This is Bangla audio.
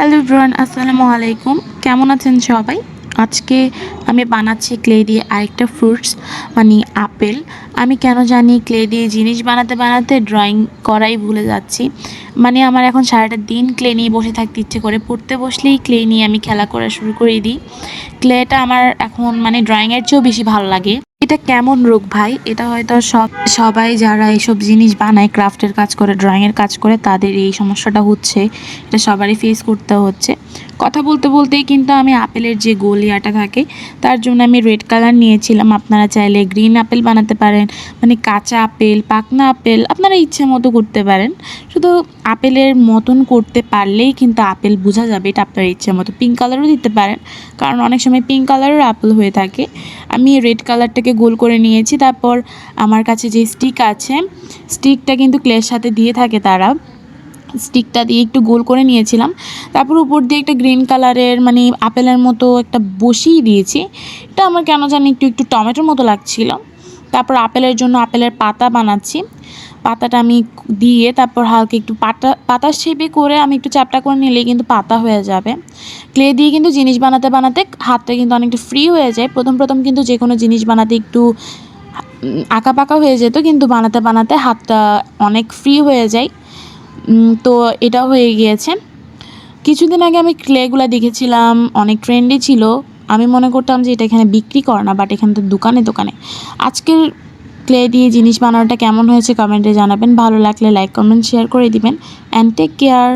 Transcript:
হ্যালো এভরিওয়ান, আসসালামু আলাইকুম। কেমন আছেন সবাই? আজকে আমি বানাচ্ছি ক্লে দিয়ে আরেকটা ফ্রুটস, মানে আপেল। আমি কেন জানি ক্লে দিয়ে জিনিস বানাতে বানাতে ড্রয়িং করাই ভুলে যাচ্ছি। মানে আমার এখন সারাটা দিন ক্লে নিয়ে বসে থাকতে ইচ্ছে করে, পড়তে বসলেই ক্লে নিয়ে আমি খেলা করা শুরু করে দিই। ক্লেটা আমার এখন মানে ড্রয়িংয়ের চেয়েও বেশি ভালো লাগে। এটা কেমন রোগ ভাই? এটা হয়তো সবাই যারা এইসব জিনিস বানায়, ক্রাফটের কাজ করে, ড্রয়িংয়ের কাজ করে, তাদের এই সমস্যাটা হচ্ছে। এটা সবারই ফেস করতে হচ্ছে। কথা বলতে বলতেই কিন্তু আমি আপেলের যে গোল ইয়াটা থাকে, তার জন্য আমি রেড কালার নিয়েছিলাম। আপনারা চাইলে গ্রিন আপেল বানাতে পারেন, মানে কাঁচা আপেল, পাকনা আপেল আপনারা ইচ্ছে মতো করতে পারেন। শুধু আপেলের মতন করতে পারলেই কিন্তু আপেল বোঝা যাবে এটা আপনার ইচ্ছে মতো। পিঙ্ক কালারও দিতে পারেন, কারণ অনেক সময় পিঙ্ক কালারের আপেল হয়ে থাকে। আমি রেড কালারটাকে গোল করে নিয়েছি। তারপর আমার কাছে যে স্টিক আছে, স্টিকটা কিন্তু ক্লের সাথে দিয়ে থাকে তারা। স্টিকটা দিয়ে একটু গোল করে নিয়েছিলাম। তারপর উপর দিয়ে একটা গ্রিন কালারের মানে আপেলের মতো একটা বসিয়ে দিয়েছি। এটা আমার কেন জানি একটু একটু টমেটোর মতো লাগছিল। তারপর আপেলের জন্য আপেলের পাতা বানাচ্ছি। পাতাটা আমি দিয়ে তারপর হালকা একটু পাতার শেপে করে আমি একটু চ্যাপটা করে নিলেই কিন্তু পাতা হয়ে যাবে। ক্লে দিয়ে কিন্তু জিনিস বানাতে বানাতে হাতটা কিন্তু অনেকটা ফ্রি হয়ে যায়। প্রথম প্রথম কিন্তু যে কোনো জিনিস বানাতে একটু আঁকাবাঁকা হয়ে যেত, কিন্তু বানাতে বানাতে হাতটা অনেক ফ্রি হয়ে যায়। তো এটা হয়ে গিয়েছে। কিছুদিন আগে আমি ক্লেগুলো দেখেছিলাম, অনেক ট্রেন্ডি ছিল। আমি মনে করতাম যে এটা এখানে বিক্রি করে না, বাট এখানে তো দোকানে দোকানে। আজকের ক্লে দিয়ে জিনিস বানানোটা কেমন হয়েছে কমেন্টে জানাবেন। ভালো লাগলে লাইক কমেন্ট শেয়ার করে দিবেন। And take care.